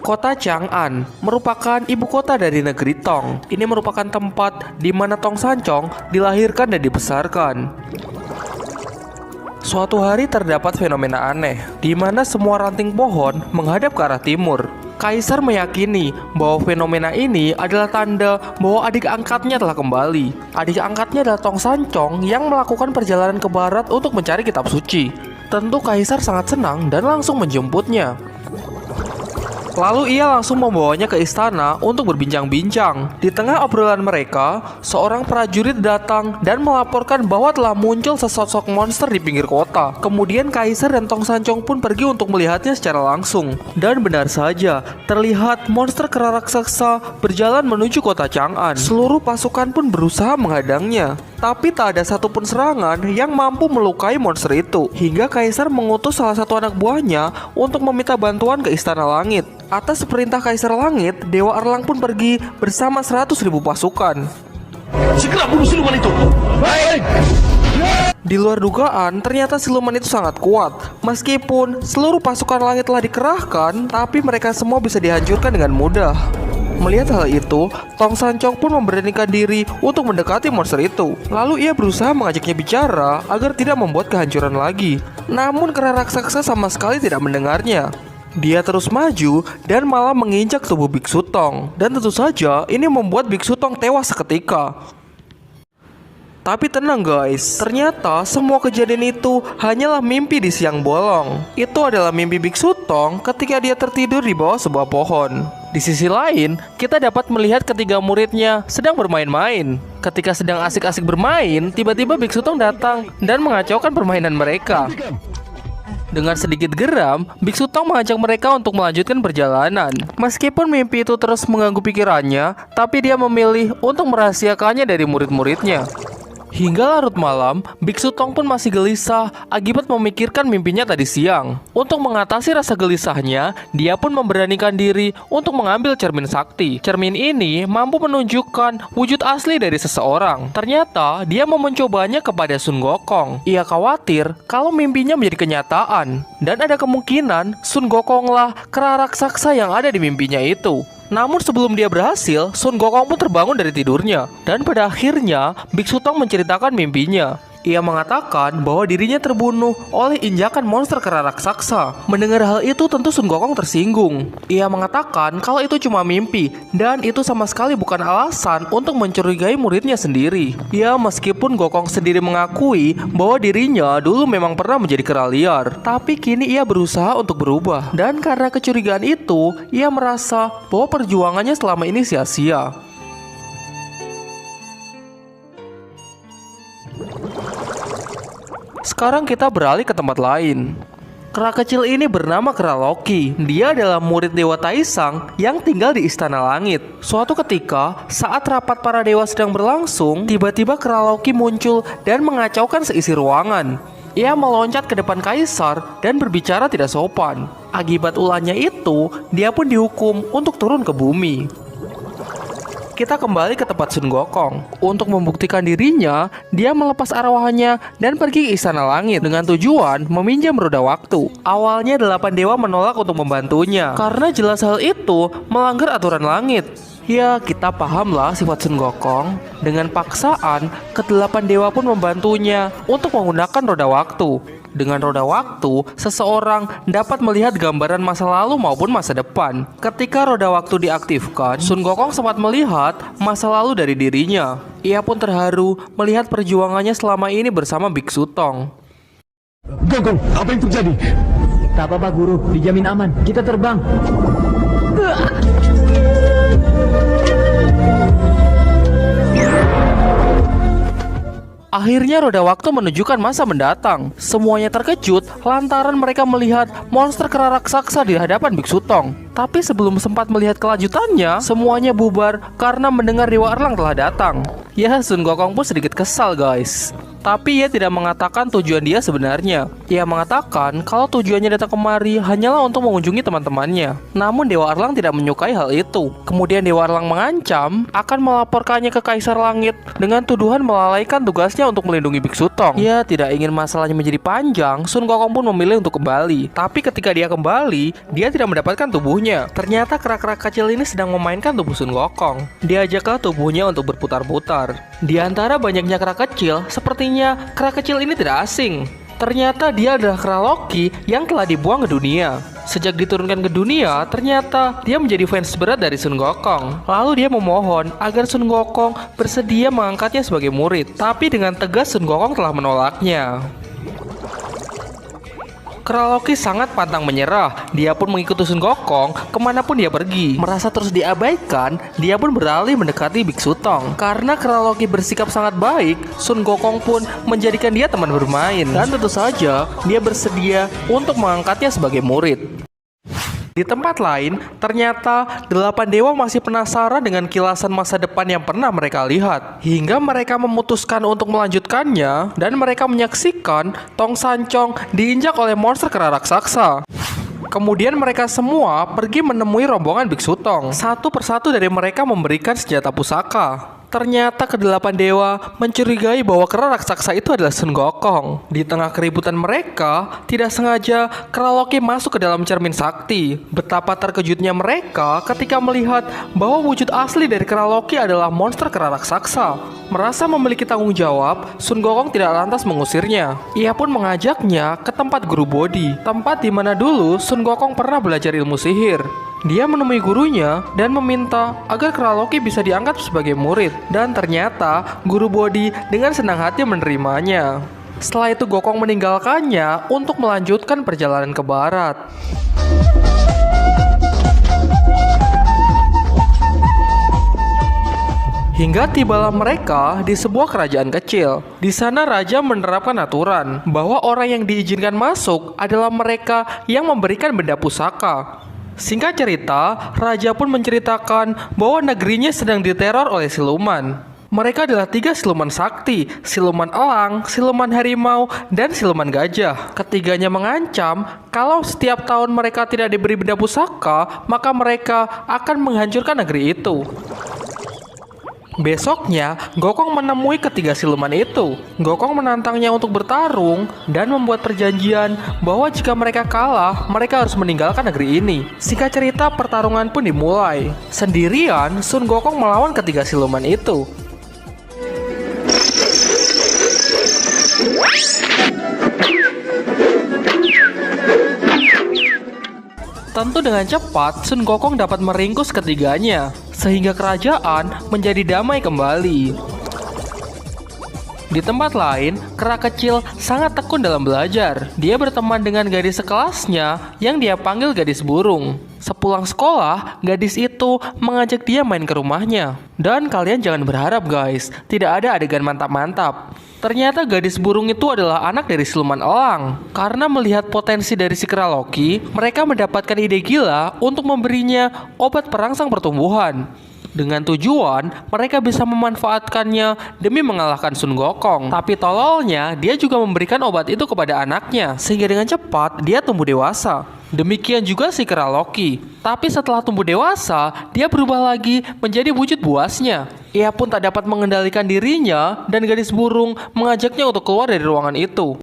Kota Chang'an merupakan ibu kota dari negeri Tong. Ini merupakan tempat di mana Tong Sancong dilahirkan dan dibesarkan. Suatu hari terdapat fenomena aneh, di mana semua ranting pohon menghadap ke arah timur. Kaisar meyakini bahwa fenomena ini adalah tanda bahwa adik angkatnya telah kembali. Adik angkatnya adalah Tong Sancong yang melakukan perjalanan ke barat untuk mencari kitab suci. Tentu Kaisar sangat senang dan langsung menjemputnya. Lalu ia langsung membawanya ke istana untuk berbincang-bincang. Di tengah obrolan mereka, seorang prajurit datang dan melaporkan bahwa telah muncul sesosok monster di pinggir kota. Kemudian Kaisar dan Tong Sancong pun pergi untuk melihatnya secara langsung. Dan benar saja, terlihat monster kera raksasa berjalan menuju kota Chang'an. Seluruh pasukan pun berusaha menghadangnya, tapi tak ada satupun serangan yang mampu melukai monster itu. Hingga Kaisar mengutus salah satu anak buahnya untuk meminta bantuan ke Istana Langit. Atas perintah Kaisar Langit, Dewa Erlang pun pergi bersama 100.000 pasukan. Segera bunuh siluman itu. Baik. Di luar dugaan, ternyata siluman itu sangat kuat. Meskipun seluruh pasukan langit telah dikerahkan, tapi mereka semua bisa dihancurkan dengan mudah. Melihat hal itu, Tong Sancong pun memberanikan diri untuk mendekati monster itu. Lalu ia berusaha mengajaknya bicara agar tidak membuat kehancuran lagi. Namun kera raksasa sama sekali tidak mendengarnya. Dia terus maju dan malah menginjak tubuh Biksu Tong. Dan tentu saja ini membuat Biksu Tong tewas seketika. Tapi tenang guys, ternyata semua kejadian itu hanyalah mimpi di siang bolong. Itu adalah mimpi Biksu Tong ketika dia tertidur di bawah sebuah pohon. Di sisi lain, kita dapat melihat ketiga muridnya sedang bermain-main. Ketika sedang asik-asik bermain, tiba-tiba Biksu Tong datang dan mengacaukan permainan mereka. Dengan sedikit geram, Biksu Tong mengajak mereka untuk melanjutkan perjalanan. Meskipun mimpi itu terus mengganggu pikirannya, tapi dia memilih untuk merahasiakannya dari murid-muridnya. Hingga larut malam, Biksu Tong pun masih gelisah akibat memikirkan mimpinya tadi siang. Untuk mengatasi rasa gelisahnya, dia pun memberanikan diri untuk mengambil cermin sakti. Cermin ini mampu menunjukkan wujud asli dari seseorang. Ternyata, dia mau mencobanya kepada Sun Gokong. Ia khawatir kalau mimpinya menjadi kenyataan. Dan ada kemungkinan Sun Gokonglah kera raksasa yang ada di mimpinya itu. Namun sebelum dia berhasil, Sun Gokong pun terbangun dari tidurnya. Dan pada akhirnya, Biksu Tong menceritakan mimpinya. Ia mengatakan bahwa dirinya terbunuh oleh injakan monster kera raksasa. Mendengar hal itu tentu Sun Gokong tersinggung. Ia mengatakan kalau itu cuma mimpi dan itu sama sekali bukan alasan untuk mencurigai muridnya sendiri. Ya, meskipun Gokong sendiri mengakui bahwa dirinya dulu memang pernah menjadi kera liar, tapi kini ia berusaha untuk berubah. Dan karena kecurigaan itu, ia merasa bahwa perjuangannya selama ini sia-sia. Sekarang kita beralih ke tempat lain. Kera kecil ini bernama Kera Loki. Dia adalah murid Dewa Taisang yang tinggal di Istana Langit. Suatu ketika, saat rapat para dewa sedang berlangsung, tiba-tiba Kera Loki muncul dan mengacaukan seisi ruangan. Ia meloncat ke depan Kaisar dan berbicara tidak sopan. Akibat ulahnya itu, dia pun dihukum untuk turun ke bumi. Kita kembali ke tempat Sun Gokong. Untuk membuktikan dirinya, dia melepas arwahnya dan pergi ke Istana Langit dengan tujuan meminjam roda waktu. Awalnya 8 dewa menolak untuk membantunya karena jelas hal itu melanggar aturan langit. Ya, kita pahamlah sifat Sun Gokong. Dengan paksaan, ke-8 dewa pun membantunya untuk menggunakan roda waktu. Dengan roda waktu, seseorang dapat melihat gambaran masa lalu maupun masa depan. Ketika roda waktu diaktifkan, Sun Gokong sempat melihat masa lalu dari dirinya. Ia pun terharu melihat perjuangannya selama ini bersama Biksu Tong. Gokong, apa yang terjadi? Tak apa-apa guru, dijamin aman. Kita terbang. Akhirnya roda waktu menunjukkan masa mendatang. Semuanya terkejut lantaran mereka melihat monster kera raksasa di hadapan Biksu Tong. Tapi sebelum sempat melihat kelanjutannya, semuanya bubar karena mendengar Dewa Erlang telah datang. Ya, Sun Gokong pun sedikit kesal guys. Tapi ia tidak mengatakan tujuan dia sebenarnya. Ia mengatakan kalau tujuannya datang kemari hanyalah untuk mengunjungi teman-temannya. Namun Dewa Erlang tidak menyukai hal itu. Kemudian Dewa Erlang mengancam akan melaporkannya ke Kaisar Langit dengan tuduhan melalaikan tugasnya untuk melindungi Biksu Tong. Ia tidak ingin masalahnya menjadi panjang, Sun Gokong pun memilih untuk kembali. Tapi ketika dia kembali, dia tidak mendapatkan tubuhnya. tubuhnya. Ternyata kera-kera kecil ini sedang memainkan tubuh Sun Gokong. Diajaklah tubuhnya untuk berputar-putar. Di antara banyaknya kera kecil, sepertinya kera kecil ini tidak asing. Ternyata dia adalah kera Loki yang telah dibuang ke dunia. Sejak diturunkan ke dunia, ternyata dia menjadi fans berat dari Sun Gokong. Lalu dia memohon agar Sun Gokong bersedia mengangkatnya sebagai murid. Tapi dengan tegas Sun Gokong telah menolaknya. Kera Loki sangat pantang menyerah. Dia pun mengikuti Sun Gokong kemanapun dia pergi. Merasa terus diabaikan, dia pun beralih mendekati Biksu Tong. Karena kera Loki bersikap sangat baik, Sun Gokong pun menjadikan dia teman bermain. Dan tentu saja, dia bersedia untuk mengangkatnya sebagai murid. Di tempat lain, ternyata 8 dewa masih penasaran dengan kilasan masa depan yang pernah mereka lihat. Hingga mereka memutuskan untuk melanjutkannya, dan mereka menyaksikan Tong Sancong diinjak oleh monster kera raksasa. Kemudian mereka semua pergi menemui rombongan Biksu Tong. Satu persatu dari mereka memberikan senjata pusaka. Ternyata ke-8 dewa mencurigai bahwa kera raksasa itu adalah Sun Gokong. Di tengah keributan mereka, tidak sengaja kera Loki masuk ke dalam cermin sakti. Betapa terkejutnya mereka ketika melihat bahwa wujud asli dari kera Loki adalah monster kera raksasa. Merasa memiliki tanggung jawab, Sun Gokong tidak lantas mengusirnya. Ia pun mengajaknya ke tempat guru Bodhi, tempat di mana dulu Sun Gokong pernah belajar ilmu sihir. Dia menemui gurunya dan meminta agar kera Loki bisa diangkat sebagai murid. Dan ternyata guru Bodhi dengan senang hati menerimanya. Setelah itu Gokong meninggalkannya untuk melanjutkan perjalanan ke barat. Hingga tibalah mereka di sebuah kerajaan kecil. Di sana raja menerapkan aturan bahwa orang yang diizinkan masuk adalah mereka yang memberikan benda pusaka. Singkat cerita, raja pun menceritakan bahwa negerinya sedang diteror oleh siluman. Mereka adalah 3 siluman sakti, siluman elang, siluman harimau, dan siluman gajah. Ketiganya mengancam kalau setiap tahun mereka tidak diberi benda pusaka, maka mereka akan menghancurkan negeri itu. Besoknya, Gokong menemui ketiga siluman itu. Gokong menantangnya untuk bertarung dan membuat perjanjian bahwa jika mereka kalah, mereka harus meninggalkan negeri ini. Singkat cerita, pertarungan pun dimulai. Sendirian, Sun Gokong melawan ketiga siluman itu. Tentu dengan cepat, Sun Gokong dapat meringkus ketiganya, sehingga kerajaan menjadi damai kembali. Di tempat lain, kera kecil sangat tekun dalam belajar. Dia berteman dengan gadis sekelasnya yang dia panggil gadis burung. Sepulang sekolah, gadis itu mengajak dia main ke rumahnya. Dan kalian jangan berharap guys, tidak ada adegan mantap-mantap. Ternyata gadis burung itu adalah anak dari siluman elang. Karena melihat potensi dari si kera Loki, mereka mendapatkan ide gila untuk memberinya obat perangsang pertumbuhan. Dengan tujuan, mereka bisa memanfaatkannya demi mengalahkan Sun Gokong. Tapi tololnya, dia juga memberikan obat itu kepada anaknya, sehingga dengan cepat dia tumbuh dewasa. Demikian juga si kera Loki. Tapi setelah tumbuh dewasa, dia berubah lagi menjadi wujud buasnya. Ia pun tak dapat mengendalikan dirinya dan gadis burung mengajaknya untuk keluar dari ruangan itu.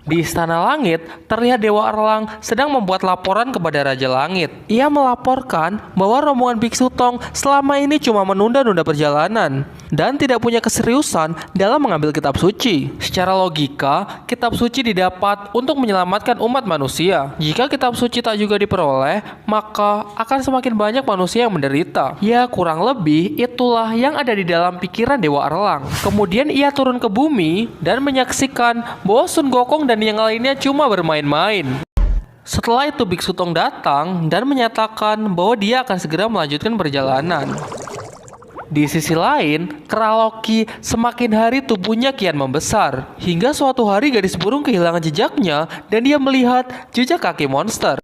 Di Istana Langit, terlihat Dewa Erlang sedang membuat laporan kepada Raja Langit. Ia melaporkan bahwa rombongan Biksu Tong selama ini cuma menunda-nunda perjalanan dan tidak punya keseriusan dalam mengambil kitab suci. Secara logika, kitab suci didapat untuk menyelamatkan umat manusia. Jika kitab suci tak juga diperoleh, maka akan semakin banyak manusia yang menderita. Ya, kurang lebih itulah yang ada di dalam pikiran Dewa Erlang. Kemudian ia turun ke bumi dan menyaksikan bahwa Sun Gokong dan yang lainnya cuma bermain-main. Setelah itu Biksu Tong datang dan menyatakan bahwa dia akan segera melanjutkan perjalanan. Di sisi lain, kera Loki semakin hari tubuhnya kian membesar. Hingga suatu hari gadis burung kehilangan jejaknya dan dia melihat jejak kaki monster.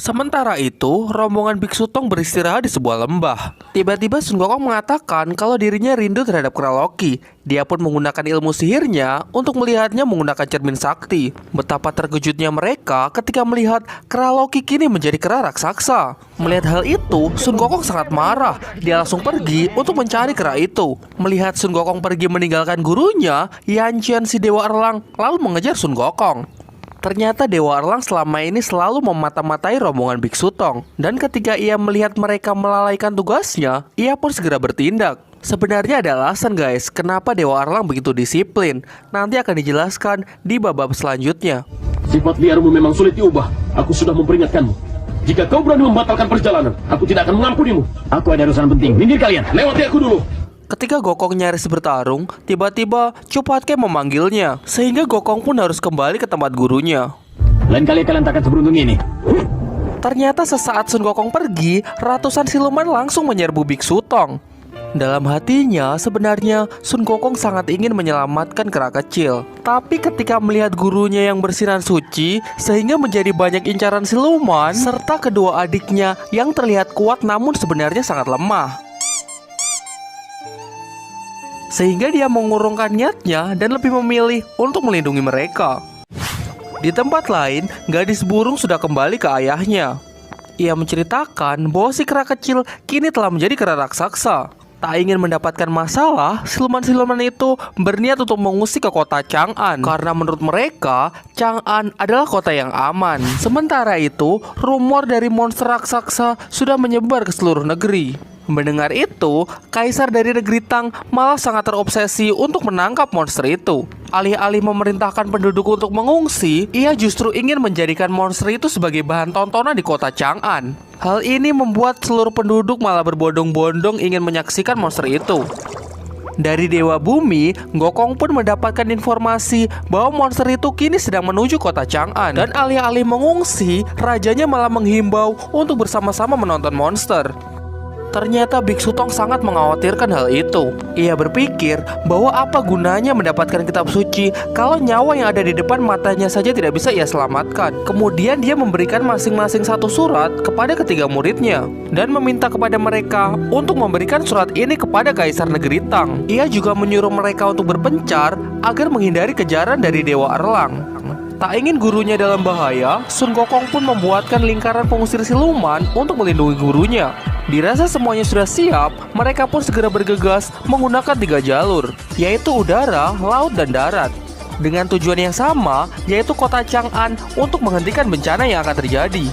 Sementara itu, rombongan Biksu Tong beristirahat di sebuah lembah. Tiba-tiba Sun Gokong mengatakan kalau dirinya rindu terhadap kera Loki. Dia pun menggunakan ilmu sihirnya untuk melihatnya menggunakan cermin sakti. Betapa terkejutnya mereka ketika melihat kera Loki kini menjadi kera raksasa. Melihat hal itu, Sun Gokong sangat marah. Dia langsung pergi untuk mencari kera itu. Melihat Sun Gokong pergi meninggalkan gurunya, Yan Qian si Dewa Erlang lalu mengejar Sun Gokong. Ternyata Dewa Erlang selama ini selalu memata-matai rombongan Biksu Tong. Dan ketika ia melihat mereka melalaikan tugasnya, ia pun segera bertindak. Sebenarnya ada alasan guys, kenapa Dewa Erlang begitu disiplin. Nanti akan dijelaskan di bab selanjutnya. Sifat liarmu memang sulit diubah. Aku sudah memperingatkanmu. Jika kau berani membatalkan perjalanan, aku tidak akan mengampunimu. Aku ada urusan penting. Minggir kalian. Lewati aku dulu. Ketika Gokong nyaris bertarung, tiba-tiba Cupatke memanggilnya. Sehingga Gokong pun harus kembali ke tempat gurunya. Lain kali kalian takkan seberuntung ini. Ternyata sesaat Sun Gokong pergi, ratusan siluman langsung menyerbu Biksu Tong. Dalam hatinya, sebenarnya Sun Gokong sangat ingin menyelamatkan kera kecil. Tapi ketika melihat gurunya yang bersinar suci, sehingga menjadi banyak incaran siluman, serta kedua adiknya yang terlihat kuat namun sebenarnya sangat lemah, sehingga dia mengurungkan niatnya dan lebih memilih untuk melindungi mereka. Di tempat lain, gadis burung sudah kembali ke ayahnya. Ia menceritakan bahwa si kera kecil kini telah menjadi kera raksasa. Tak ingin mendapatkan masalah, siluman-siluman itu berniat untuk mengusik ke kota Chang'an. Karena menurut mereka, Chang'an adalah kota yang aman. Sementara itu, rumor dari monster raksasa sudah menyebar ke seluruh negeri. Mendengar itu, kaisar dari negeri Tang malah sangat terobsesi untuk menangkap monster itu. Alih-alih memerintahkan penduduk untuk mengungsi, ia justru ingin menjadikan monster itu sebagai bahan tontonan di kota Chang'an. Hal ini membuat seluruh penduduk malah berbondong-bondong ingin menyaksikan monster itu. Dari Dewa Bumi, Gokong pun mendapatkan informasi bahwa monster itu kini sedang menuju kota Chang'an. Dan alih-alih mengungsi, rajanya malah menghimbau untuk bersama-sama menonton monster. Ternyata Biksu Tong sangat mengkhawatirkan hal itu. Ia berpikir bahwa apa gunanya mendapatkan kitab suci kalau nyawa yang ada di depan matanya saja tidak bisa ia selamatkan. Kemudian dia memberikan masing-masing satu surat kepada ketiga muridnya dan meminta kepada mereka untuk memberikan surat ini kepada Kaisar Negeri Tang. Ia juga menyuruh mereka untuk berpencar agar menghindari kejaran dari Dewa Erlang. Tak ingin gurunya dalam bahaya, Sun Gokong pun membuatkan lingkaran pengusir siluman untuk melindungi gurunya. Dirasa semuanya sudah siap, mereka pun segera bergegas menggunakan 3 jalur, yaitu udara, laut, dan darat. Dengan tujuan yang sama, yaitu kota Chang'an untuk menghentikan bencana yang akan terjadi.